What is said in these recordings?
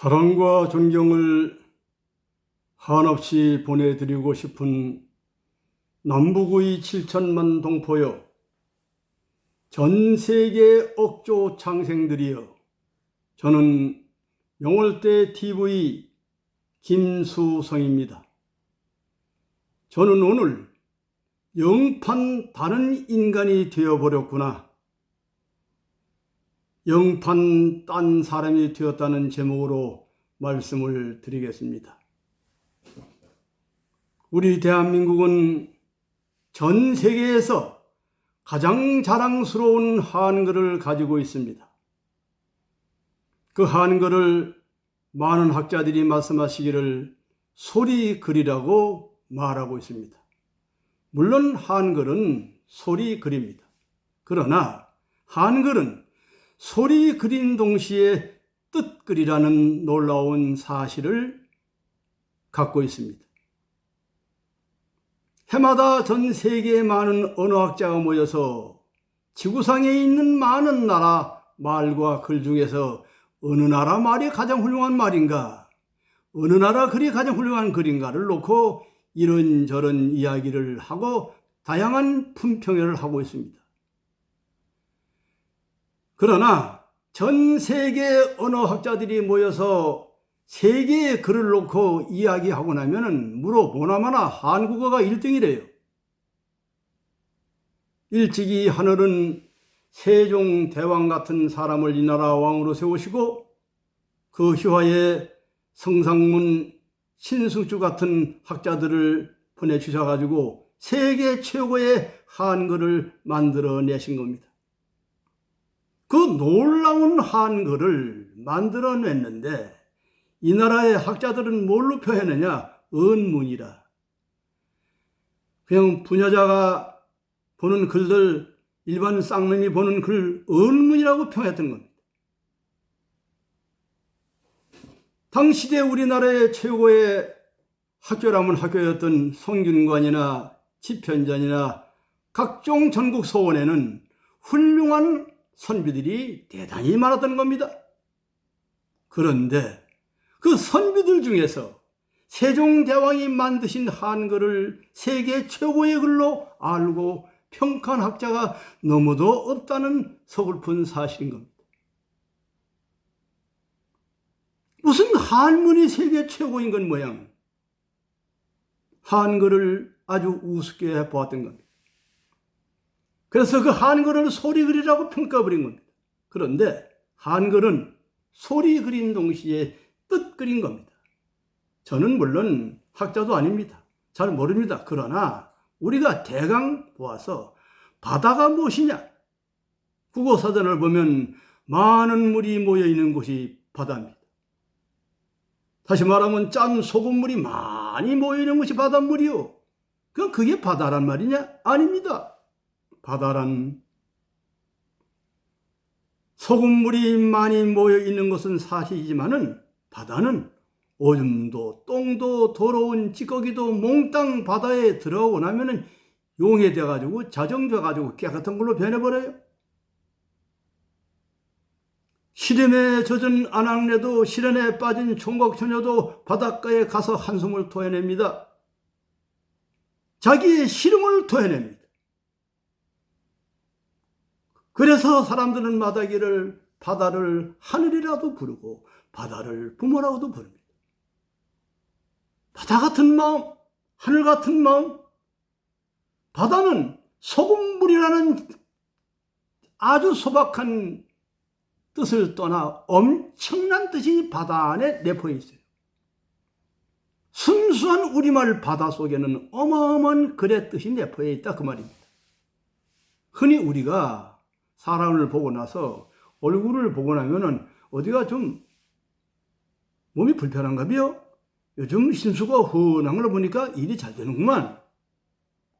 사랑과 존경을 한없이 보내드리고 싶은 남북의 7천만 동포여, 전 세계 억조 창생들이여, 저는 명월대 TV 김수성입니다. 저는 오늘 영판 다른 인간이 되어버렸구나, 영판 딴 사람이 되었다는 제목으로 말씀을 드리겠습니다. 우리 대한민국은 전 세계에서 가장 자랑스러운 한글을 가지고 있습니다. 그 한글을 많은 학자들이 말씀하시기를 소리글이라고 말하고 있습니다. 물론 한글은 소리글입니다. 그러나 한글은 소리 그린 동시에 뜻글이라는 놀라운 사실을 갖고 있습니다. 해마다 전 세계의 많은 언어학자가 모여서 지구상에 있는 많은 나라 말과 글 중에서 어느 나라 말이 가장 훌륭한 말인가, 어느 나라 글이 가장 훌륭한 글인가를 놓고 이런저런 이야기를 하고 다양한 품평회를 하고 있습니다. 그러나 전 세계 언어학자들이 모여서 세 개의 글을 놓고 이야기하고 나면은 물어보나마나 한국어가 1등이래요. 일찍이 하늘은 세종대왕 같은 사람을 이 나라 왕으로 세우시고 그 휘하에 성상문, 신승주 같은 학자들을 보내주셔가지고 세계 최고의 한글을 만들어내신 겁니다. 그 놀라운 한글을 만들어냈는데 이 나라의 학자들은 뭘로 표현하냐? 언문이라. 그냥 부녀자가 보는 글들, 일반 쌍놈이 보는 글, 언문이라고 표현했던 겁니다. 당시대 우리나라의 최고의 학교라면 학교였던 성균관이나 집현전이나 각종 전국 서원에는 훌륭한 선비들이 대단히 많았던 겁니다. 그런데 그 선비들 중에서 세종대왕이 만드신 한글을 세계 최고의 글로 알고 평가한 학자가 너무도 없다는 서글픈 사실인 겁니다. 무슨 한문이 세계 최고인 건 모양, 한글을 아주 우습게 해보았던 겁니다. 그래서 그 한글을 소리글이라고 평가해버린 겁니다. 그런데 한글은 소리 그린 동시에 뜻 그린 겁니다. 저는 물론 학자도 아닙니다. 잘 모릅니다. 그러나 우리가 대강 보아서 바다가 무엇이냐? 국어사전을 보면 많은 물이 모여있는 곳이 바다입니다. 다시 말하면 짠 소금물이 많이 모여있는 것이 바닷물이요. 그럼 그게 바다란 말이냐? 아닙니다. 바다란 소금물이 많이 모여있는 것은 사실이지만은 바다는 오줌도 똥도 더러운 찌꺼기도 몽땅 바다에 들어오고 나면은 용해돼 가지고 자정돼 가지고 깨끗한 걸로 변해버려요. 시름에 젖은 아낙네도 시련에 빠진 총각처녀도 바닷가에 가서 한숨을 토해냅니다. 자기의 시름을 토해냅니다. 그래서 사람들은 바다를 하늘이라도 부르고 바다를 부모라고도 부릅니다. 바다 같은 마음, 하늘 같은 마음, 바다는 소금물이라는 아주 소박한 뜻을 떠나 엄청난 뜻이 바다 안에 내포해 있어요. 순수한 우리말 바다 속에는 어마어마한 글의 뜻이 내포해 있다, 그 말입니다. 흔히 우리가 사람을 보고 나서 얼굴을 보고 나면은 어디가 좀 몸이 불편한가 봐요. 요즘 신수가 흔한 걸 보니까 일이 잘 되는구만.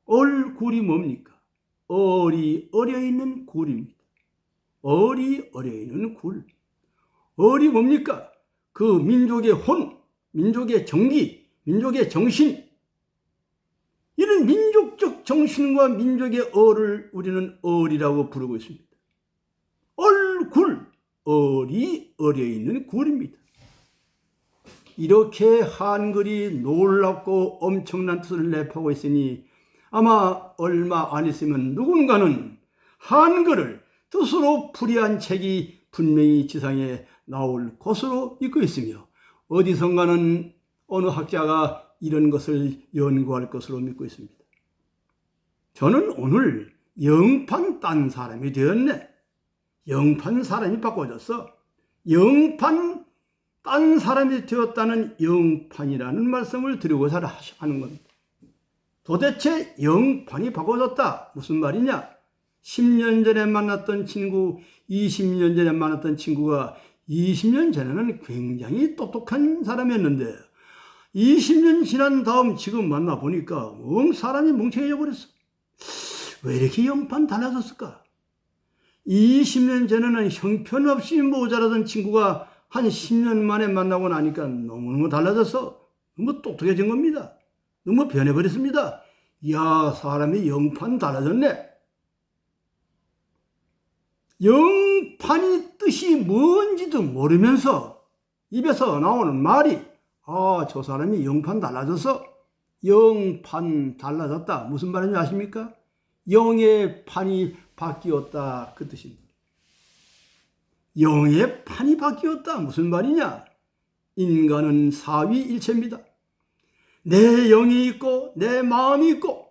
얼굴이 뭡니까? 얼이 어려있는 굴입니다. 얼이 어려있는 굴. 얼이 뭡니까? 그 민족의 혼, 민족의 정기, 민족의 정신, 이런 민족적 정신과 민족의 얼을 우리는 얼이라고 부르고 있습니다. 얼굴, 얼이 어려있는 굴입니다. 이렇게 한글이 놀랍고 엄청난 뜻을 내포하고 있으니 아마 얼마 안 있으면 누군가는 한글을 뜻으로 풀이한 책이 분명히 지상에 나올 것으로 믿고 있으며 어디선가는 어느 학자가 이런 것을 연구할 것으로 믿고 있습니다. 저는 오늘 영판 딴 사람이 되었네. 영판 사람이 바꿔졌어. 영판 딴 사람이 되었다는 영판이라는 말씀을 드리고자 하는 겁니다. 도대체 영판이 바꿔졌다. 무슨 말이냐? 10년 전에 만났던 친구, 20년 전에 만났던 친구가 20년 전에는 굉장히 똑똑한 사람이었는데 20년 지난 다음 지금 만나보니까 사람이 멍청해져 버렸어. 왜 이렇게 영판 달라졌을까? 20년 전에는 형편없이 모자라던 친구가 한 10년 만에 만나고 나니까 너무너무 달라졌어. 너무 똑똑해진 겁니다. 너무 변해버렸습니다. 이야, 사람이 영판 달라졌네. 영판이 뜻이 뭔지도 모르면서 입에서 나오는 말이 저 사람이 영판 달라졌어. 영판 달라졌다. 무슨 말인지 아십니까? 영의 판이 바뀌었다. 그 뜻입니다. 영의 판이 바뀌었다. 무슨 말이냐? 인간은 사위일체입니다. 내 영이 있고 내 마음이 있고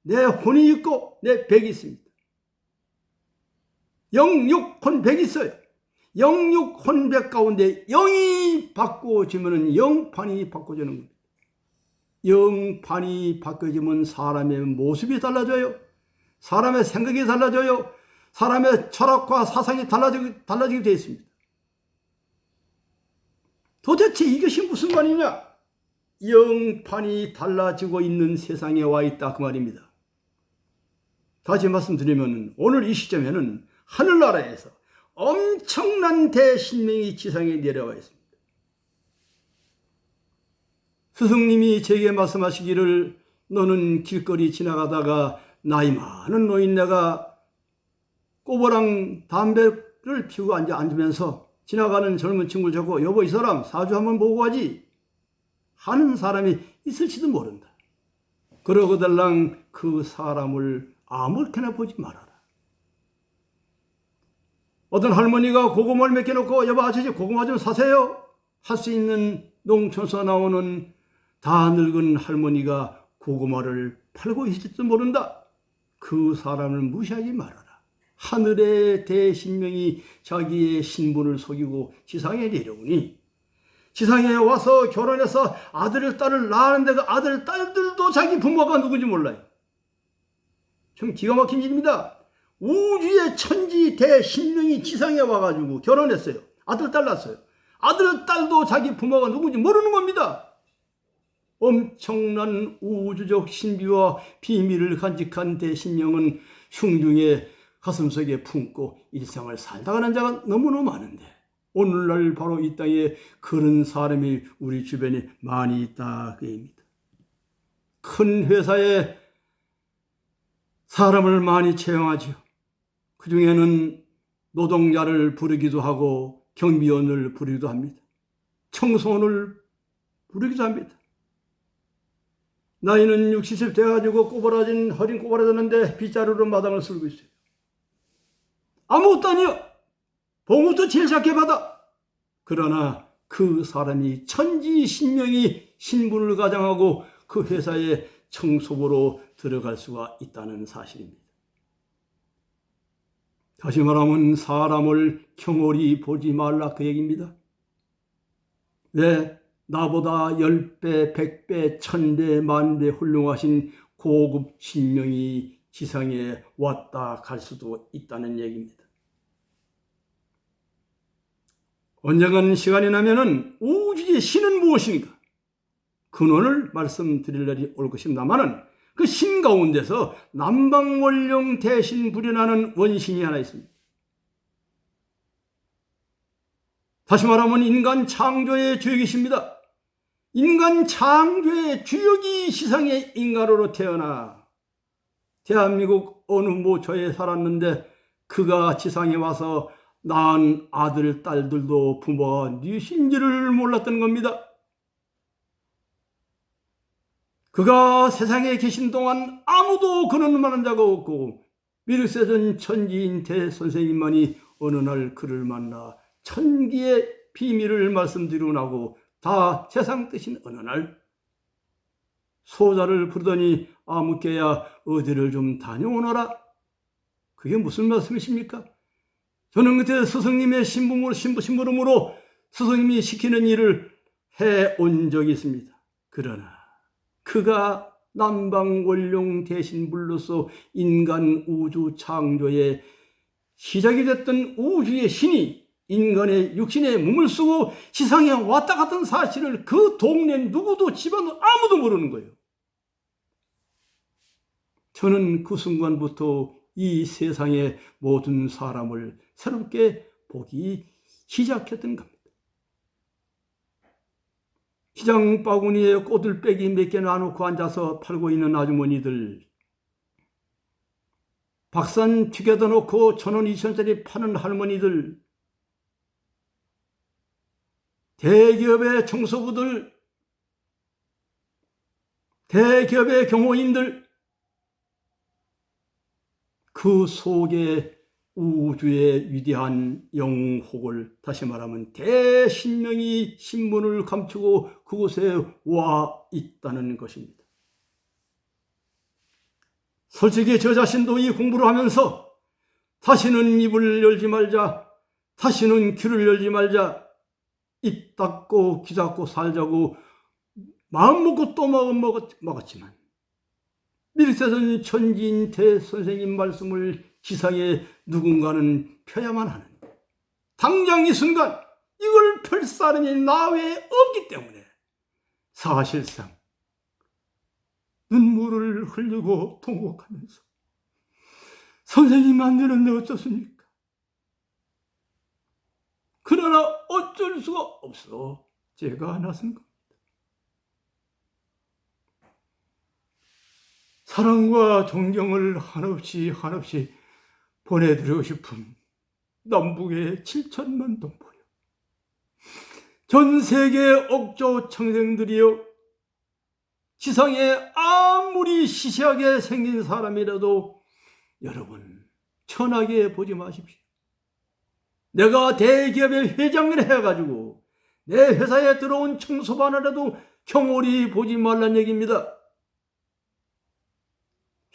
내 혼이 있고 내 백이 있습니다. 영육혼백이 있어요. 영육혼백 가운데 영이 바꿔지면 영판이 바꿔지는 겁니다. 영판이 바꿔지면 사람의 모습이 달라져요. 사람의 생각이 달라져요. 사람의 철학과 사상이 달라지게 되어 있습니다. 도대체 이것이 무슨 말이냐? 영판이 달라지고 있는 세상에 와 있다 그 말입니다. 다시 말씀드리면 오늘 이 시점에는 하늘나라에서 엄청난 대신명이 지상에 내려와 있습니다. 스승님이 제게 말씀하시기를 너는 길거리 지나가다가 나이 많은 노인네가 꼬부랑 담배를 피우고 앉으면서 지나가는 젊은 친구를 잡고 여보 이 사람 사주 한번 보고 가지 하는 사람이 있을지도 모른다. 그러고달랑 그 사람을 아무렇게나 보지 말아라. 어떤 할머니가 고구마를 몇 개 놓고 여보 아저씨 고구마 좀 사세요 할 수 있는 농촌에서 나오는 다 늙은 할머니가 고구마를 팔고 있을지도 모른다. 그 사람을 무시하지 말아라. 하늘의 대신명이 자기의 신분을 속이고 지상에 내려오니 지상에 와서 결혼해서 아들을 딸을 낳았는데 그 아들 딸들도 자기 부모가 누군지 몰라요. 참 기가 막힌 일입니다. 우주의 천지 대신명이 지상에 와가지고 결혼했어요. 아들 딸 낳았어요. 아들 딸도 자기 부모가 누군지 모르는 겁니다. 엄청난 우주적 신비와 비밀을 간직한 대신령은 흉중에 가슴속에 품고 일상을 살다 가는 자가 너무너무 많은데 오늘날 바로 이 땅에 그런 사람이 우리 주변에 많이 있다 그 얘기입니다. 큰 회사에 사람을 많이 채용하지요. 그 중에는 노동자를 부르기도 하고 경비원을 부르기도 합니다. 청소원을 부르기도 합니다. 나이는 60세 돼가지고 꼬부라진 허린 꼬부라졌는데 빗자루로 마당을 쓸고 있어요. 아무것도 아니요. 봉부터 제일 작게 받아. 그러나 그 사람이 천지신명이 신분을 가장하고 그 회사에 청소부로 들어갈 수가 있다는 사실입니다. 다시 말하면 사람을 경홀히 보지 말라 그 얘기입니다. 왜? 나보다 10배, 100배, 1000배, 만배 훌륭하신 고급 신명이 지상에 왔다 갈 수도 있다는 얘기입니다. 언젠간 시간이 나면은 우주의 신은 무엇인가? 근원을 말씀드릴 날이 올 것입니다만은 그 신 가운데서 남방원룡 대신 불현하는 원신이 하나 있습니다. 다시 말하면 인간 창조의 주역이십니다. 인간 창조의 주역이 시상의 인간으로 태어나 대한민국 어느 모처에 살았는데 그가 지상에 와서 낳은 아들, 딸들도 부모가 누구신지를 몰랐던 겁니다. 그가 세상에 계신 동안 아무도 그런 만한 자가 없고 미르세전 천지인 대선생님만이 어느 날 그를 만나 천기의 비밀을 말씀드리고 나고 다 세상 뜻인 어느 날 소자를 부르더니 아무개야 어디를 좀 다녀오너라. 그게 무슨 말씀이십니까? 저는 그때 스승님의 심부름으로 스승님이 시키는 일을 해온 적이 있습니다. 그러나 그가 남방원룡 대신 불로서 인간 우주 창조의 시작이 됐던 우주의 신이 인간의 육신에 몸을 쓰고 지상에 왔다 갔던 사실을 그 동네 누구도 집안 아무도 모르는 거예요. 저는 그 순간부터 이 세상의 모든 사람을 새롭게 보기 시작했던 겁니다. 시장 바구니에 꼬들빼기 몇 개 놔놓고 앉아서 팔고 있는 아주머니들, 박산 튀겨다 놓고 1,000원, 2,000원짜리 파는 할머니들, 대기업의 청소부들, 대기업의 경호인들, 그 속에 우주의 위대한 영혹을, 다시 말하면 대신명이 신분을 감추고 그곳에 와 있다는 것입니다. 솔직히 저 자신도 이 공부를 하면서 다시는 입을 열지 말자, 다시는 귀를 열지 말자, 입 닫고 귀 닫고 살자고 마음 먹고 또 마음 먹었지만 미르세전 천지인 대선생님 말씀을 지상에 누군가는 펴야만 하는, 당장 이 순간 이걸 펼 사람이 나 외에 없기 때문에 사실상 눈물을 흘리고 통곡하면서 선생님 안 되는데 어쩌습니까? 그러나 어쩔 수가 없어 제가 나선 겁니다. 사랑과 존경을 한없이 보내드리고 싶은 남북의 7천만 동포요, 전 세계 억조 청생들이여, 지상에 아무리 시시하게 생긴 사람이라도 여러분 천하게 보지 마십시오. 내가 대기업의 회장을 해가지고 내 회사에 들어온 청소부 하나라도 경홀히 보지 말란 얘기입니다.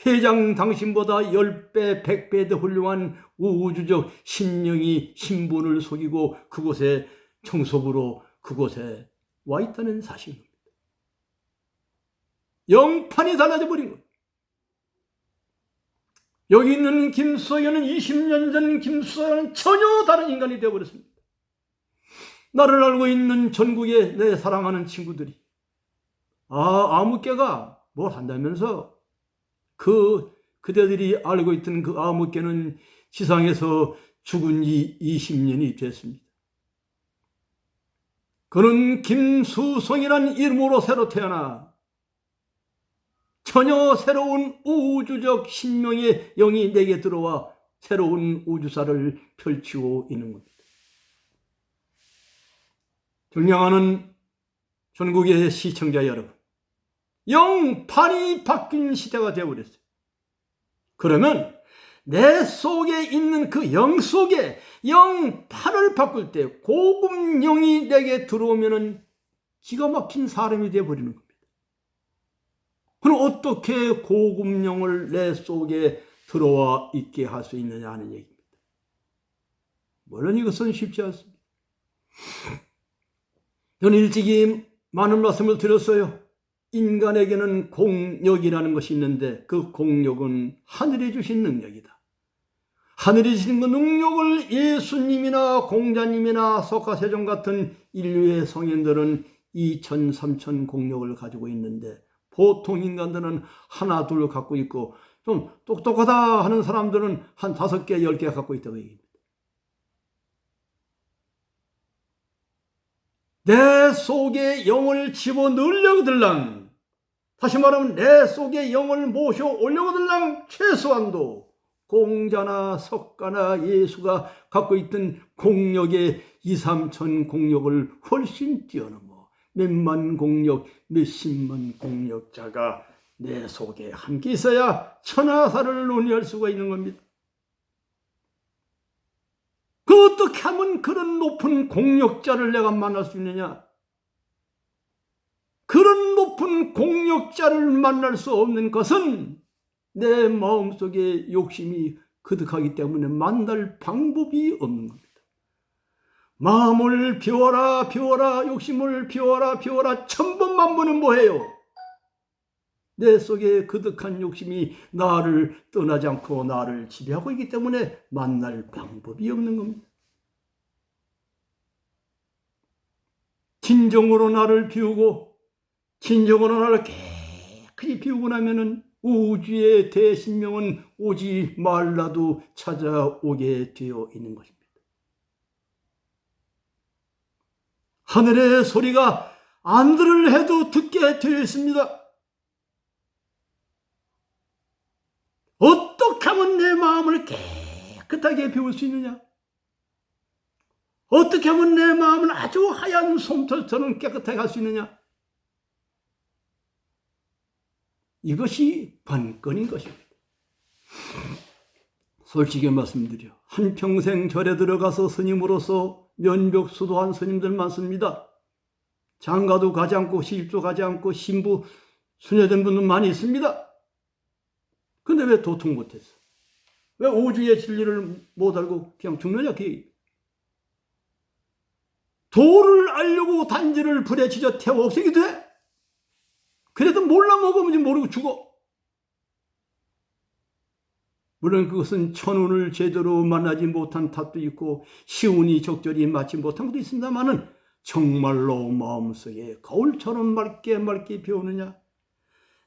회장 당신보다 10배, 100배 더 훌륭한 우주적 신령이 신분을 속이고 그곳에 청소부로 그곳에 와 있다는 사실입니다. 영판이 달라져 버린 거예요. 여기 있는 김수석이는 20년 전 김수석은 전혀 다른 인간이 되어버렸습니다. 나를 알고 있는 전국의 내 사랑하는 친구들이 아무개가 뭘 한다면서 그대들이 알고 있던 그 아무개는 지상에서 죽은 지 20년이 됐습니다. 그는 김수성이라는 이름으로 새로 태어나 전혀 새로운 우주적 신명의 영이 내게 들어와 새로운 우주사를 펼치고 있는 겁니다. 존경하는 전국의 시청자 여러분, 영판이 바뀐 시대가 되어버렸어요. 그러면 내 속에 있는 그 영 속에 영판을 바꿀 때 고급 영이 내게 들어오면 기가 막힌 사람이 되어버리는 겁니다. 그럼 어떻게 고급 영을 내 속에 들어와 있게 할 수 있느냐 하는 얘기입니다. 물론 이것은 쉽지 않습니다. 저는 일찍이 많은 말씀을 드렸어요. 인간에게는 공력이라는 것이 있는데 그 공력은 하늘이 주신 능력이다. 하늘이 주신 그 능력을 예수님이나 공자님이나 석가세종 같은 인류의 성인들은 2천, 3천 공력을 가지고 있는데 보통 인간들은 하나, 둘 갖고 있고 좀 똑똑하다 하는 사람들은 한 5개, 10개 갖고 있다고 얘기합니다. 내 속에 영을 집어넣으려거들랑, 다시 말하면 내 속에 영을 모셔 올려거들랑 최소한도 공자나 석가나 예수가 갖고 있던 공력의 2, 3천 공력을 훨씬 뛰어넘어 몇만 공력, 몇십만 공력자가 내 속에 함께 있어야 천하사를 논의할 수가 있는 겁니다. 그 어떻게 하면 그런 높은 공력자를 내가 만날 수 있느냐? 그런 높은 공력자를 만날 수 없는 것은 내 마음속에 욕심이 그득하기 때문에 만날 방법이 없는 겁니다. 마음을 비워라 비워라, 욕심을 비워라 비워라 천번만 번은 뭐해요? 내 속에 그득한 욕심이 나를 떠나지 않고 나를 지배하고 있기 때문에 만날 방법이 없는 겁니다. 진정으로 나를 비우고 진정으로 나를 깨끗이 비우고 나면은 우주의 대신명은 오지 말라도 찾아오게 되어 있는 것입니다. 하늘의 소리가 안 들을 해도 듣게 되어 있습니다. 어떻게 하면 내 마음을 깨끗하게 비울 수 있느냐? 어떻게 하면 내 마음을 아주 하얀 솜털처럼 깨끗하게 할 수 있느냐? 이것이 관건인 것입니다. 솔직히 말씀드려 한평생 절에 들어가서 스님으로서 면벽수도한 스님들 많습니다. 장가도 가지 않고 시집도 가지 않고 신부 수녀된 분들 많이 있습니다. 근데 왜 도통 못했어? 왜 오주의 진리를 못 알고 그냥 죽느냐? 도를 알려고 단지를 불에 지져 태워 없애게 돼? 그래도 몰라 먹으면 모르고 죽어. 물론 그것은 천운을 제대로 만나지 못한 탓도 있고 시운이 적절히 맞지 못한 것도 있습니다만은 정말로 마음속에 거울처럼 맑게 맑게 비우느냐?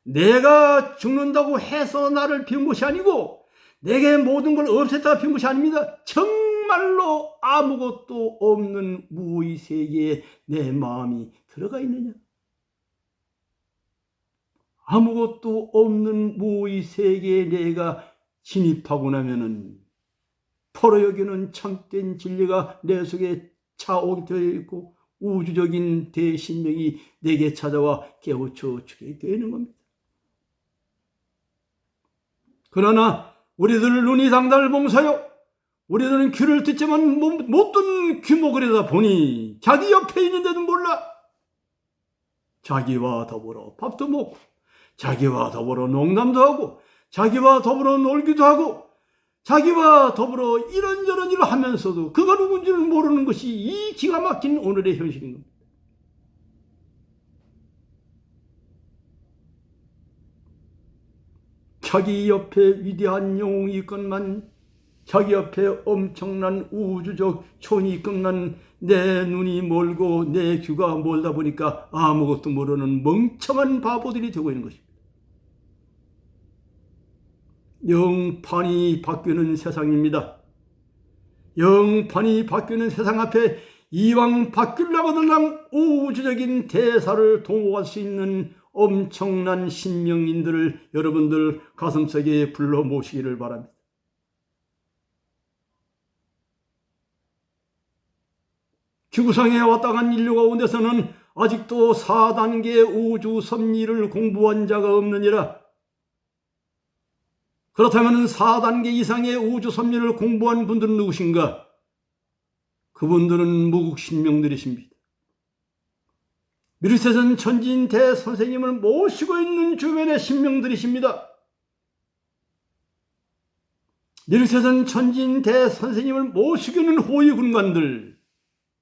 내가 죽는다고 해서 나를 비운 것이 아니고 내게 모든 걸 없앴다가 비운 것이 아닙니다. 정말로 아무것도 없는 무의 세계에 내 마음이 들어가 있느냐? 아무것도 없는 무의 세계에 내가 진입하고 나면은 포로 여기는 참된 진리가 내 속에 차오게 되어 있고 우주적인 대신명이 내게 찾아와 깨우쳐 주게 되는 겁니다. 그러나 우리들 눈이 당달 봉사요. 우리들은 귀를 듣지만 못 듣는 귀목을 하다 보니 자기 옆에 있는데도 몰라. 자기와 더불어 밥도 먹고 자기와 더불어 농담도 하고 자기와 더불어 놀기도 하고 자기와 더불어 이런저런 일을 하면서도 그가 누군지를 모르는 것이 이 기가 막힌 오늘의 현실인 겁니다. 자기 옆에 위대한 영웅이 있건만 자기 옆에 엄청난 우주적 촌이 있건만 내 눈이 멀고 내 귀가 멀다 보니까 아무것도 모르는 멍청한 바보들이 되고 있는 것입니다. 영판이 바뀌는 세상입니다. 영판이 바뀌는 세상 앞에 이왕 바뀌려고 들랑 우주적인 대사를 동원할 수 있는 엄청난 신명인들을 여러분들 가슴속에 불러 모시기를 바랍니다. 지구상에 왔다 간 인류 가운데서는 아직도 4단계 우주 섭리를 공부한 자가 없느니라. 그렇다면 4단계 이상의 우주 섭리를 공부한 분들은 누구신가? 그분들은 무국신명들이십니다. 미르세선 천지인 대선생님을 모시고 있는 주변의 신명들이십니다. 미르세선 천지인 대선생님을 모시고 있는 호위군관들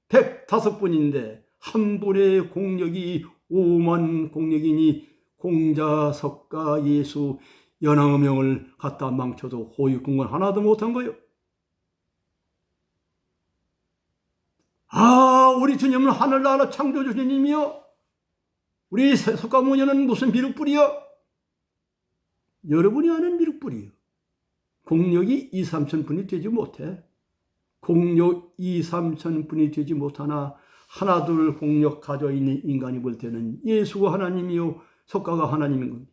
105분인데 한 분의 공력이 5만 공력이니 공자, 석가, 예수, 연왕명을 갖다 망쳐도 호위군관 하나도 못한 거예요. 아, 우리 주님은 하늘나라 창조주 주님이요. 우리 석가모니는 무슨 미륵불이요? 여러분이 아는 미륵불이요. 공력이 2, 3천 분이 되지 못해. 공력 2, 3천 분이 되지 못하나 하나 둘 공력 가져 있는 인간이 볼 때는 예수가 하나님이요 석가가 하나님인 겁니다.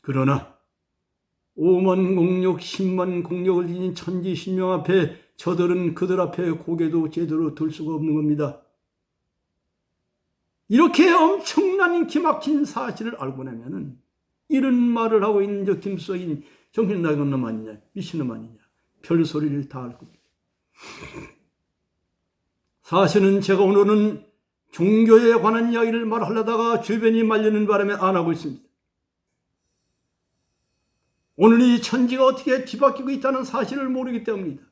그러나 5만 공력, 10만 공력을 지닌 천지신명 앞에 저들은 그들 앞에 고개도 제대로 들 수가 없는 겁니다. 이렇게 엄청난 기막힌 사실을 알고 나면은 이런 말을 하고 있는 저 김수인 정신 나간 놈 아니냐, 미친놈 아니냐, 별소리를 다 할 겁니다. 사실은 제가 오늘은 종교에 관한 이야기를 말하려다가 주변이 말리는 바람에 안 하고 있습니다. 오늘 이 천지가 어떻게 뒤바뀌고 있다는 사실을 모르기 때문입니다.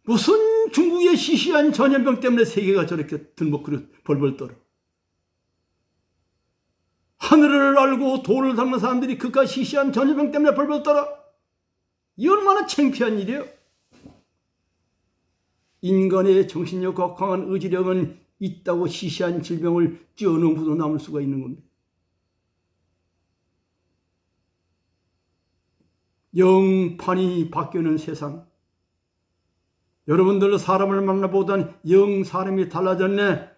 무슨 중국의 시시한 전염병 때문에 세계가 저렇게 들먹거려 벌벌 떨어. 하늘을 알고 도를 닦는 사람들이 그깟 시시한 전염병 때문에 벌벌 떨어. 이 얼마나 창피한 일이에요. 인간의 정신력과 강한 의지력은 있다고 시시한 질병을 뛰어넘고도 남을 수가 있는 겁니다. 영판이 바뀌는 세상. 여러분들 사람을 만나보던 영 사람이 달라졌네.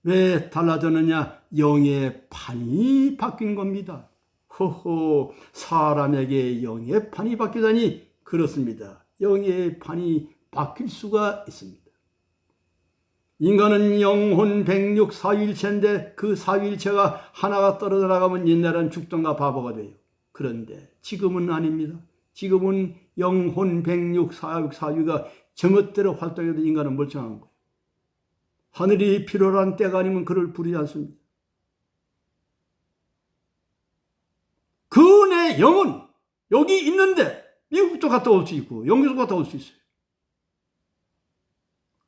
왜 달라졌느냐? 영의 판이 바뀐 겁니다. 호호, 사람에게 영의 판이 바뀌다니. 그렇습니다. 영의 판이 바뀔 수가 있습니다. 인간은 영혼 백육 사위일체인데 그 사위일체가 하나가 떨어져 나가면 옛날엔 죽던가 바보가 돼요. 그런데 지금은 아닙니다. 지금은 영혼 백육 사위가 정멋대로 활동해도 인간은 멀쩡한 거예요. 하늘이 필요한 때가 아니면 그를 부르지 않습니다. 그 내 영은 여기 있는데 미국도 갔다 올 수 있고 영국도 갔다 올 수 있어요.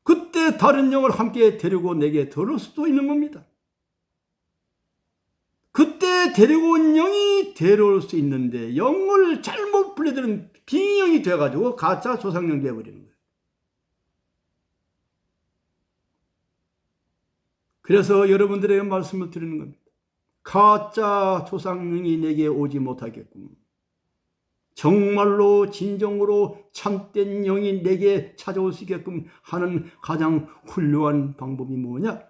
그때 다른 영을 함께 데리고 내게 들어올 수도 있는 겁니다. 그때 데리고 온 영이 데려올 수 있는데 영을 잘못 불러들은 빙영이 돼가지고 가짜 조상령 되어버리는 거예요. 그래서 여러분들에게 말씀을 드리는 겁니다. 가짜 조상령이 내게 오지 못하겠군. 정말로 진정으로 참된 영이 내게 찾아올 수 있게끔 하는 가장 훌륭한 방법이 뭐냐?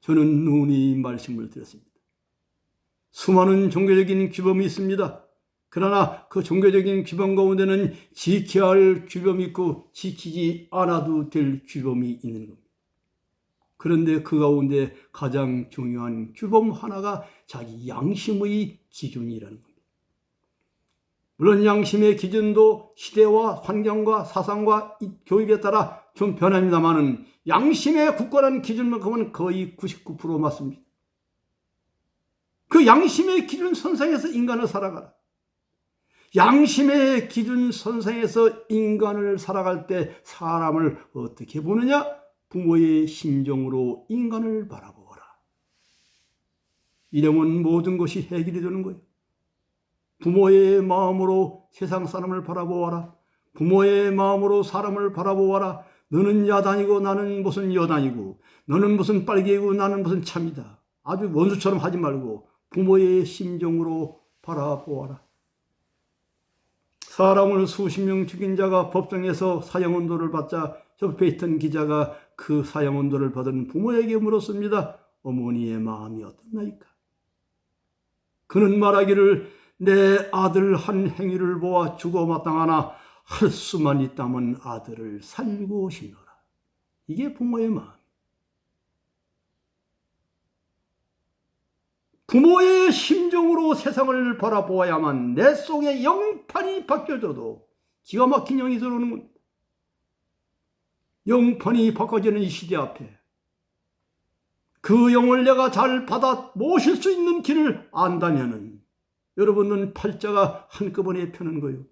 저는 누누이 말씀을 드렸습니다. 수많은 종교적인 규범이 있습니다. 그러나 그 종교적인 규범 가운데는 지켜야 할 규범이 있고 지키지 않아도 될 규범이 있는 겁니다. 그런데 그 가운데 가장 중요한 규범 하나가 자기 양심의 기준이라는 겁니다. 물론 양심의 기준도 시대와 환경과 사상과 교육에 따라 좀 변합니다만은 양심의 굳건한 기준만큼은 거의 99% 맞습니다. 그 양심의 기준 선상에서 인간을 살아가라. 양심의 기준 선상에서 인간을 살아갈 때 사람을 어떻게 보느냐? 부모의 심정으로 인간을 바라보아라. 이러면 모든 것이 해결이 되는 거예요. 부모의 마음으로 세상 사람을 바라보아라. 부모의 마음으로 사람을 바라보아라. 너는 야단이고 나는 무슨 여단이고 너는 무슨 빨개이고 나는 무슨 참이다. 아주 원수처럼 하지 말고 부모의 심정으로 바라보아라. 사람을 수십 명 죽인 자가 법정에서 사형언도를 받자 옆에 있던 기자가 그 사형언도를 받은 부모에게 물었습니다. 어머니의 마음이 어떻나이까? 그는 말하기를 내 아들 한 행위를 보아 죽어 마땅하나 할 수만 있다면 아들을 살리고 싶노라. 이게 부모의 마음. 부모의 심정으로 세상을 바라보아야만 내 속에 영판이 바뀌어져도 기가 막힌 영이 들어오는 겁니다. 영판이 바꿔지는 이 시대 앞에 그 영을 내가 잘 받아 모실 수 있는 길을 안다면은 여러분은 팔자가 한꺼번에 펴는 거예요.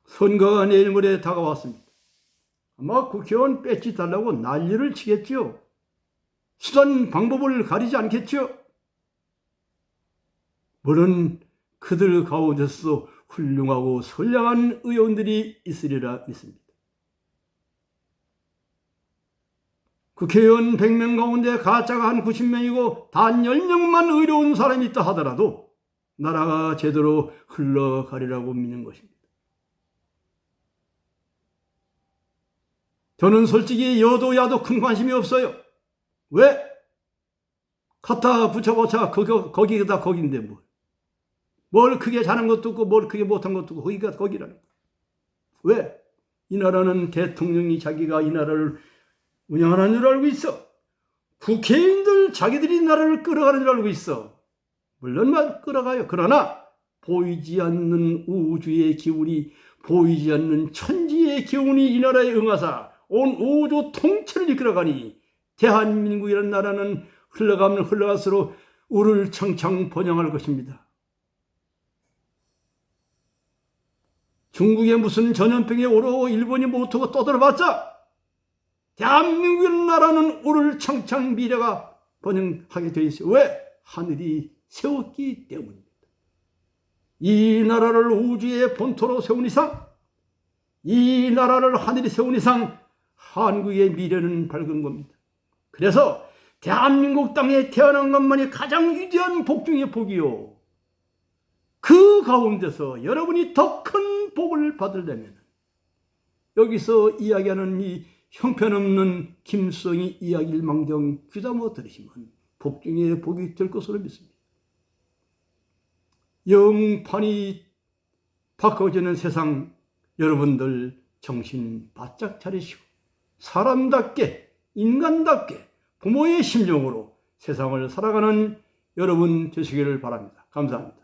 선거가 내일 모레 다가왔습니다. 아마 국회의원 배지 달라고 난리를 치겠지요. 수단 방법을 가리지 않겠죠. 물론 그들 가운데서 훌륭하고 선량한 의원들이 있으리라 믿습니다. 국회의원 100명 가운데 가짜가 한 90명이고 단 10명만 의로운 사람이 있다 하더라도 나라가 제대로 흘러가리라고 믿는 것입니다. 저는 솔직히 여도 야도 큰 관심이 없어요. 왜? 갖다 붙여봤자 거기다 거긴데 뭐. 뭘 크게 잘한 것도 없고 뭘 크게 못한 것도 없고 거기가 거기라는 거야. 왜? 이 나라는 대통령이 자기가 이 나라를 운영하는 줄 알고 있어. 국회의원들 자기들이 나라를 끌어가는 줄 알고 있어. 물론 끌어가요. 그러나 보이지 않는 우주의 기운이, 보이지 않는 천지의 기운이 이 나라에 응하사 온 우주 통째를 이끌어가니 대한민국이라는 나라는 흘러가면 흘러갈수록 우를 창창 번영할 것입니다. 중국에 무슨 전염병에 오르고 일본이 못하고 떠들어봤자 대한민국이라는 나라는 우를 창창 미래가 번영하게 되어 있어요. 왜? 하늘이 세웠기 때문입니다. 이 나라를 우주의 본토로 세운 이상, 이 나라를 하늘이 세운 이상 한국의 미래는 밝은 겁니다. 그래서 대한민국 땅에 태어난 것만이 가장 위대한 복 중의 복이요. 그 가운데서 여러분이 더 큰 복을 받으려면 여기서 이야기하는 이 형편없는 김성희 이야기를 망정 귀담아 들으시면 복 중에 복이 될 것으로 믿습니다. 영판이 바꿔지는 세상, 여러분들 정신 바짝 차리시고 사람답게 인간답게 부모의 심정으로 세상을 살아가는 여러분 되시기를 바랍니다. 감사합니다.